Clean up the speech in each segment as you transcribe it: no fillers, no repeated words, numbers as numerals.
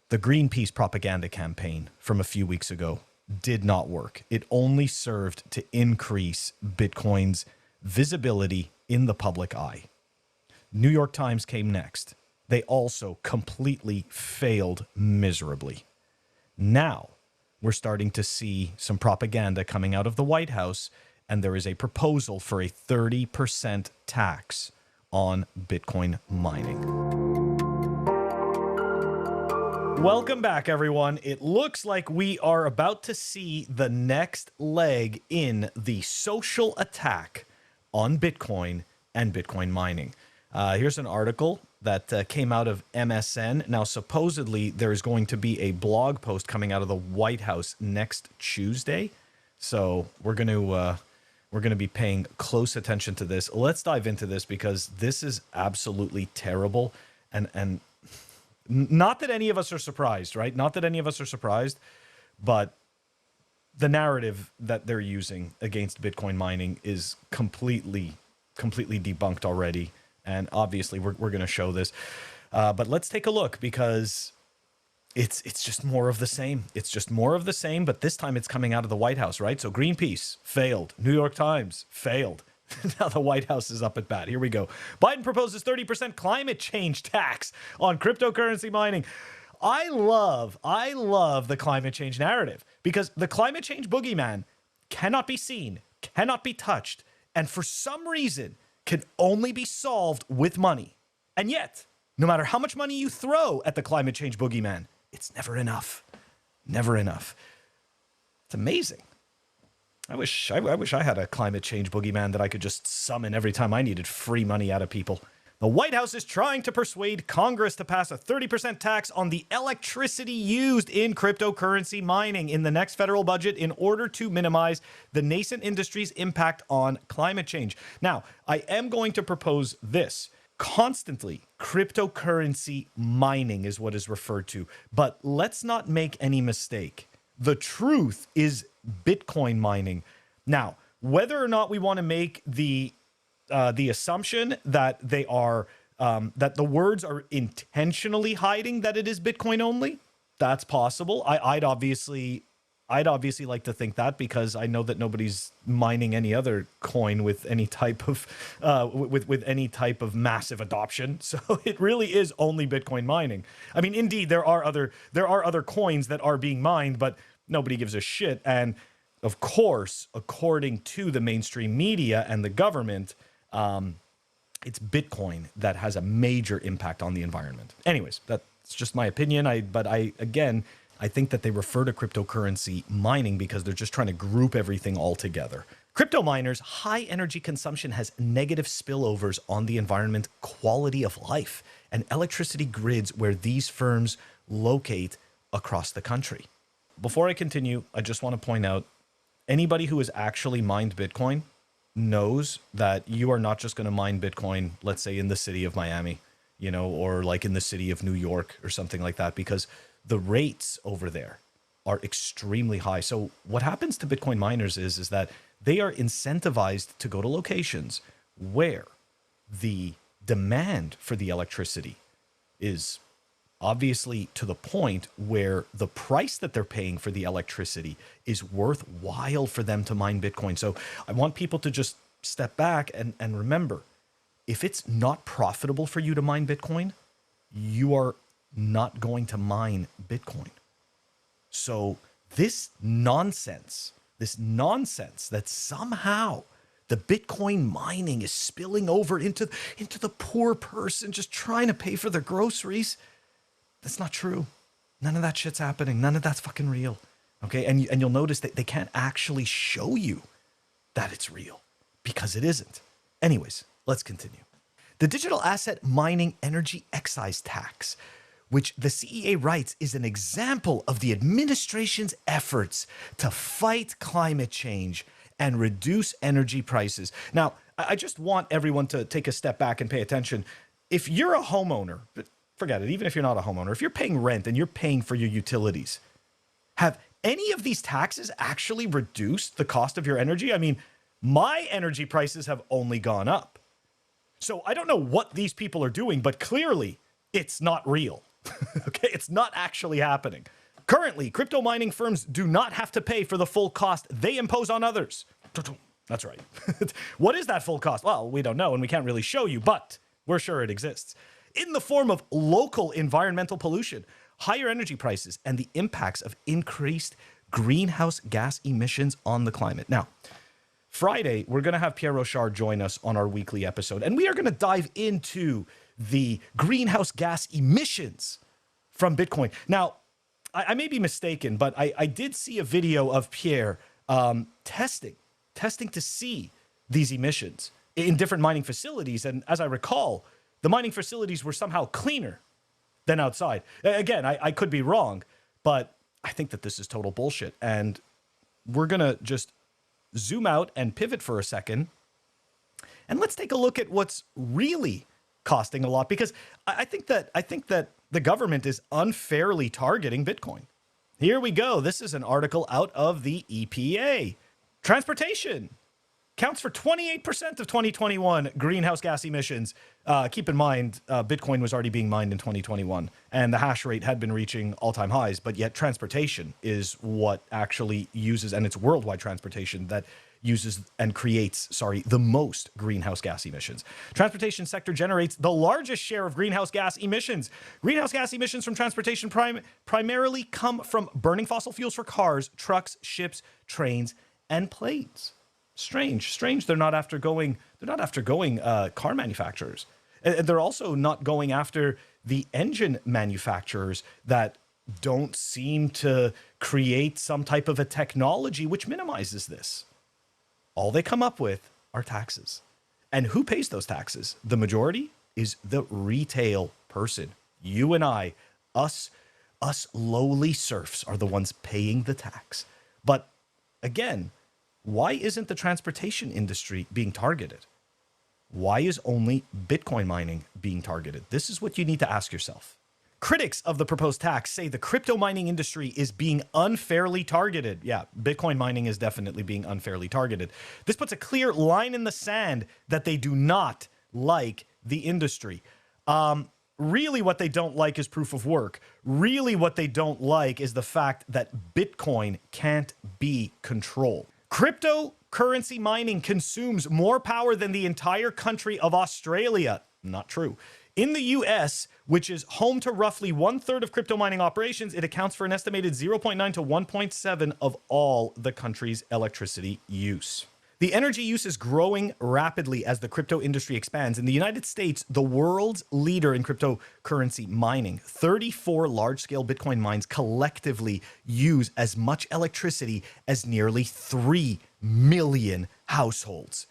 The Greenpeace propaganda campaign from a few weeks ago did not work. It only served to increase Bitcoin's visibility in the public eye. New York Times came next. They also completely failed miserably. Now we're starting to see some propaganda coming out of the White House, and there is a proposal for a 30% tax on Bitcoin mining. Welcome back, everyone. It looks like we are about to see the next leg in the social attack on Bitcoin and Bitcoin mining. Here's an article that came out of MSN. Now, supposedly, there's going to be a blog post coming out of the White House next Tuesday. So we're going to be paying close attention to this. Let's dive into this because this is absolutely terrible. And not that any of us are surprised, right? Not that any of us are surprised, but the narrative that they're using against Bitcoin mining is completely debunked already. And obviously, we're going to show this. But let's take a look because it's just more of the same. It's just more of the same, but this time it's coming out of the White House, right? So Greenpeace failed. New York Times failed. Now the White House is up at bat. Here we go. Biden proposes 30% climate change tax on cryptocurrency mining. I love the climate change narrative because the climate change boogeyman cannot be seen, cannot be touched, and for some reason can only be solved with money. And yet, no matter how much money you throw at the climate change boogeyman, it's never enough. Never enough. It's amazing. I wish I had a climate change boogeyman that I could just summon every time I needed free money out of people. The White House is trying to persuade Congress to pass a 30% tax on the electricity used in cryptocurrency mining in the next federal budget in order to minimize the nascent industry's impact on climate change. Now, I am going to propose this. Constantly, cryptocurrency mining is what is referred to. But let's not make any mistake. The truth is Bitcoin mining. Now, whether or not we want to make the assumption that they are that the words are intentionally hiding that it is Bitcoin only, that's possible. I'd obviously like to think that because I know that nobody's mining any other coin with any type of with any type of massive adoption. So it really is only Bitcoin mining. I mean, indeed, there are other coins that are being mined, but nobody gives a shit. And of course, according to the mainstream media and the government, it's Bitcoin that has a major impact on the environment. Anyways, that's just my opinion. But I think that they refer to cryptocurrency mining because they're just trying to group everything all together. Crypto miners' high energy consumption has negative spillovers on the environment, quality of life, and electricity grids where these firms locate across the country. Before I continue, I just want to point out, anybody who has actually mined Bitcoin knows that you are not just going to mine Bitcoin, let's say in the city of Miami, or like in the city of New York or something like that, because the rates over there are extremely high. So what happens to Bitcoin miners is that they are incentivized to go to locations where the demand for the electricity is obviously to the point where the price that they're paying for the electricity is worthwhile for them to mine Bitcoin. So I want people to just step back and remember, if it's not profitable for you to mine Bitcoin, you are not going to mine Bitcoin. So this nonsense that somehow the Bitcoin mining is spilling over into the poor person just trying to pay for their groceries, that's not true. None of that shit's happening. None of that's fucking real. Okay? And you'll notice that they can't actually show you that it's real because it isn't. Anyways, let's continue. The digital asset mining energy excise tax, which the CEA writes is an example of the administration's efforts to fight climate change and reduce energy prices. Now, I just want everyone to take a step back and pay attention. If you're a homeowner, forget it, even if you're not a homeowner, if you're paying rent and you're paying for your utilities, have any of these taxes actually reduced the cost of your energy? I mean, my energy prices have only gone up. So I don't know what these people are doing, but clearly it's not real. Okay, it's not actually happening. Currently, crypto mining firms do not have to pay for the full cost they impose on others. That's right. What is that full cost? Well, we don't know and we can't really show you, but we're sure it exists. In the form of local environmental pollution, higher energy prices, and the impacts of increased greenhouse gas emissions on the climate. Now, Friday, we're going to have Pierre Rochard join us on our weekly episode, and we are going to dive into the greenhouse gas emissions from Bitcoin. Now, I may be mistaken, but I did see a video of Pierre testing to see these emissions in different mining facilities. And as I recall, the mining facilities were somehow cleaner than outside. Again, I could be wrong, but I think that this is total bullshit. And we're going to just zoom out and pivot for a second. And let's take a look at what's really costing a lot, because I think that the government is unfairly targeting Bitcoin. Here we go. This is an article out of the EPA. Transportation counts for 28% of 2021 greenhouse gas emissions. Keep in mind, Bitcoin was already being mined in 2021, and the hash rate had been reaching all-time highs, but yet transportation is what actually uses, and it's worldwide transportation that uses and creates, the most greenhouse gas emissions. Transportation sector generates the largest share of greenhouse gas emissions. Greenhouse gas emissions from transportation primarily come from burning fossil fuels for cars, trucks, ships, trains, and planes. Strange. They're not after going car manufacturers. And they're also not going after the engine manufacturers that don't seem to create some type of a technology which minimizes this. All they come up with are taxes. And who pays those taxes? The majority is the retail person. You and I, us lowly serfs are the ones paying the tax. But again, why isn't the transportation industry being targeted? Why is only Bitcoin mining being targeted? This is what you need to ask yourself. Critics of the proposed tax say the crypto mining industry is being unfairly targeted. Yeah, Bitcoin mining is definitely being unfairly targeted. This puts a clear line in the sand that they do not like the industry. Really what they don't like is proof of work. Really what they don't like is the fact that Bitcoin can't be controlled. Cryptocurrency mining consumes more power than the entire country of Australia. Not true. In the US, which is home to roughly 1/3 of crypto mining operations, it accounts for an estimated 0.9 to 1.7 of all the country's electricity use. The energy use is growing rapidly as the crypto industry expands. In the United States, the world's leader in cryptocurrency mining, 34 large-scale Bitcoin mines collectively use as much electricity as nearly 3 million households.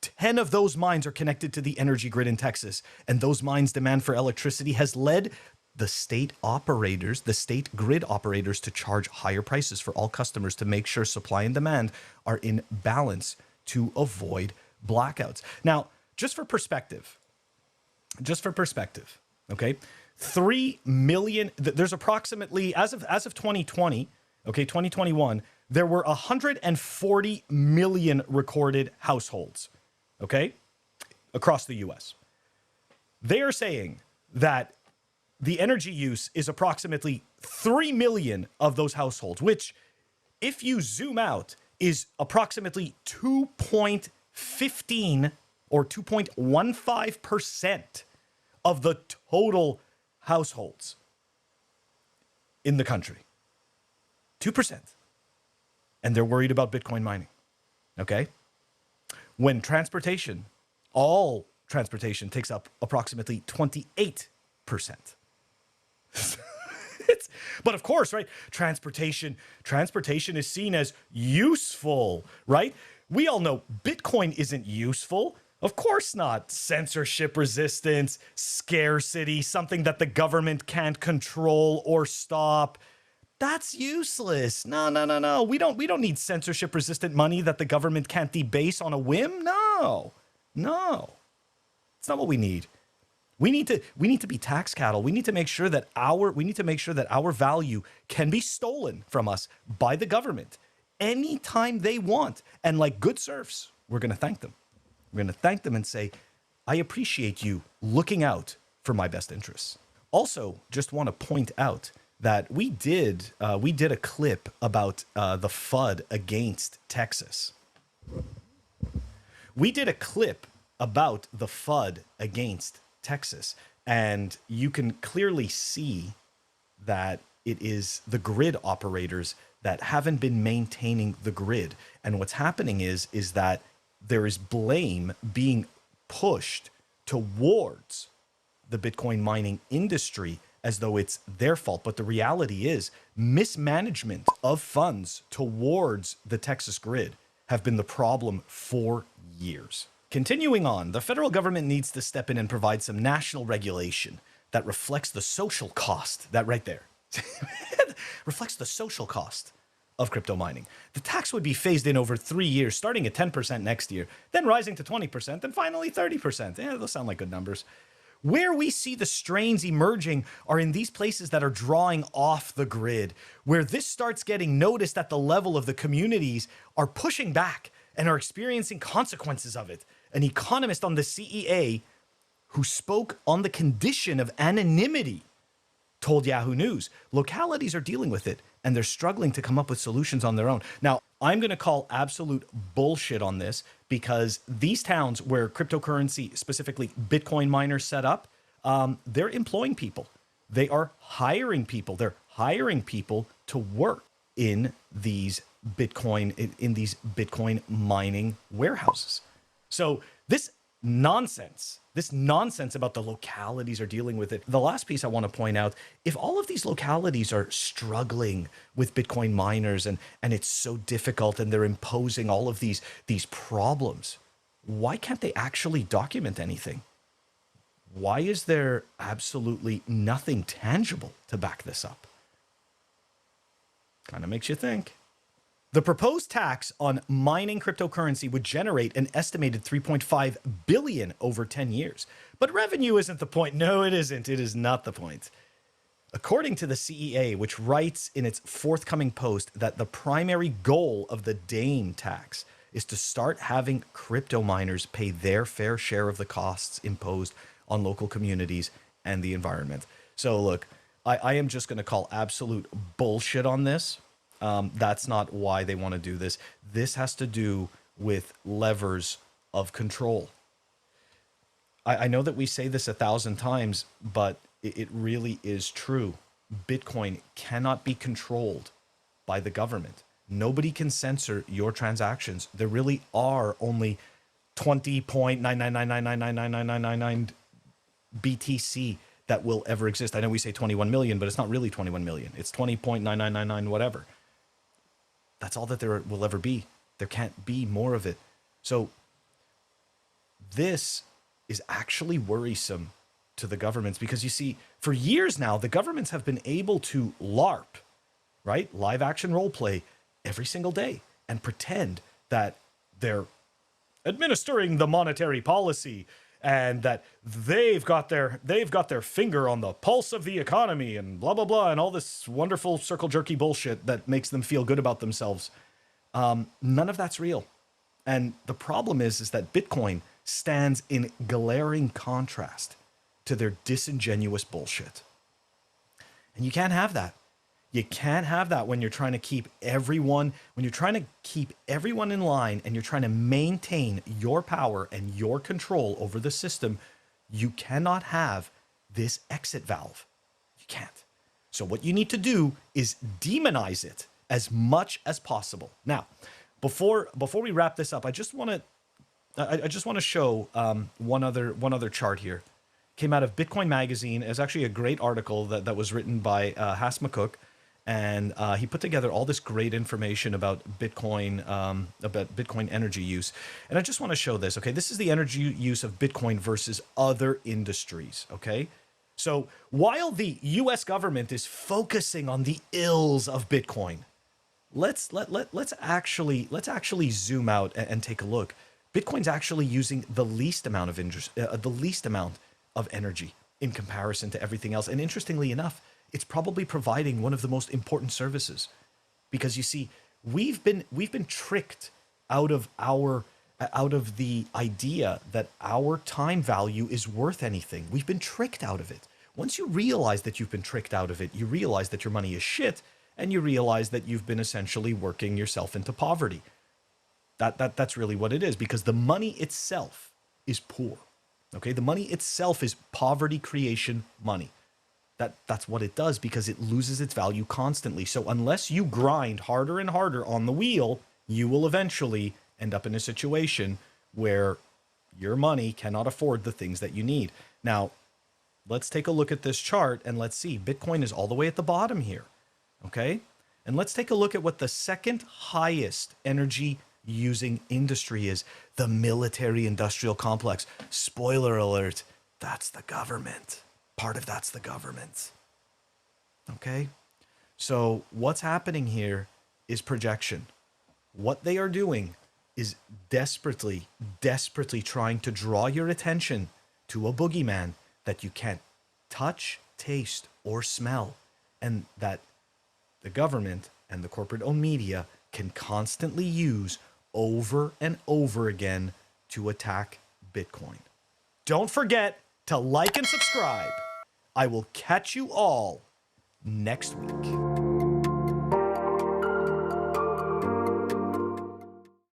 10 of those mines are connected to the energy grid in Texas, and those mines' demand for electricity has led the state grid operators to charge higher prices for all customers to make sure supply and demand are in balance to avoid blackouts. Now, just for perspective, okay, 3 million, there's approximately, as of 2020, okay, 2021, there were 140 million recorded households, okay, across the US. They are saying that the energy use is approximately 3 million of those households, which, if you zoom out, is approximately 2.15 or 2.15% of the total households in the country. 2%. And they're worried about Bitcoin mining, okay? When all transportation takes up approximately 28%. But of course, right, transportation is seen as useful, right? We all know Bitcoin isn't useful. Of course not. Censorship resistance, scarcity, something that the government can't control or stop. That's useless. No. We don't need censorship resistant money that the government can't debase on a whim. No. It's not what we need. We need to be tax cattle. We need to make sure that our value can be stolen from us by the government anytime they want. And like good serfs, we're going to thank them. We're going to thank them and say, I appreciate you looking out for my best interests. Also, just want to point out that we did a clip about the FUD against Texas. We did a clip about the FUD against Texas, and you can clearly see that it is the grid operators that haven't been maintaining the grid. And what's happening is that there is blame being pushed towards the Bitcoin mining industry as though it's their fault. But the reality is mismanagement of funds towards the Texas grid have been the problem for years. Continuing on, the federal government needs to step in and provide some national regulation that reflects the social cost, that right there, reflects the social cost of crypto mining. The tax would be phased in over 3 years, starting at 10% next year, then rising to 20%, then finally 30%. Yeah, those sound like good numbers. Where we see the strains emerging are in these places that are drawing off the grid, where this starts getting noticed at the level of the communities are pushing back and are experiencing consequences of it. An economist on the CEA who spoke on the condition of anonymity told Yahoo News, localities are dealing with it and they're struggling to come up with solutions on their own. Now, I'm going to call absolute bullshit on this because these towns where cryptocurrency, specifically Bitcoin miners set up, they're employing people. They are hiring people. They're hiring people to work in these Bitcoin mining warehouses. So this nonsense about the localities are dealing with it. The last piece I want to point out, if all of these localities are struggling with Bitcoin miners and it's so difficult and they're imposing all of these problems, why can't they actually document anything? Why is there absolutely nothing tangible to back this up? Kind of makes you think. The proposed tax on mining cryptocurrency would generate an estimated 3.5 billion over 10 years. But revenue isn't the point. No, it isn't. It is not the point. According to the CEA, which writes in its forthcoming post that the primary goal of the DAME tax is to start having crypto miners pay their fair share of the costs imposed on local communities and the environment. So look, I am just going to call absolute bullshit on this. That's not why they want to do this. This has to do with levers of control. I know that we say this 1,000 times, but it really is true. Bitcoin cannot be controlled by the government. Nobody can censor your transactions. There really are only 20.999999999 BTC that will ever exist. I know we say 21 million, but it's not really 21 million. It's 20.9999 whatever. That's all that there will ever be. There can't be more of it. So this is actually worrisome to the governments because you see, for years now, the governments have been able to LARP, right? Live action role play every single day and pretend that they're administering the monetary policy and that they've got their finger on the pulse of the economy and blah, blah, blah, and all this wonderful circle jerky bullshit that makes them feel good about themselves. None of that's real. And the problem is that Bitcoin stands in glaring contrast to their disingenuous bullshit. And you can't have that. You can't have that when you're trying to keep everyone in line and you're trying to maintain your power and your control over the system. You cannot have this exit valve. You can't. So what you need to do is demonize it as much as possible. Now, before we wrap this up, I just want to show one other chart here. Came out of Bitcoin Magazine. It's actually a great article that was written by Haas McCook. And he put together all this great information about Bitcoin energy use. And I just want to show this, okay? This is the energy use of Bitcoin versus other industries, okay? So while the US government is focusing on the ills of Bitcoin, let's actually zoom out and take a look. Bitcoin's actually using the least amount of energy in comparison to everything else. And interestingly enough, it's probably providing one of the most important services, because you see, we've been tricked out of the idea that our time value is worth anything. We've been tricked out of it. once you realize that you've been tricked out of it, you realize that your money is shit, and you realize that you've been essentially working yourself into poverty. That's really what it is, because the money itself is poor. Okay, the money itself is poverty creation money. That's what it does, because it loses its value constantly. So unless you grind harder and harder on the wheel, you will eventually end up in a situation where your money cannot afford the things that you need. Now, let's take a look at this chart and let's see. Bitcoin is all the way at the bottom here. Okay, and let's take a look at what the second highest energy using industry is: the military industrial complex. Spoiler alert, that's the government. Part of that's the government. Okay, so what's happening here is projection. What they are doing is desperately trying to draw your attention to a boogeyman that you can't touch, taste, or smell, and that the government and the corporate-owned media can constantly use over and over again to attack Bitcoin. Don't forget to like and subscribe. I will catch you all next week.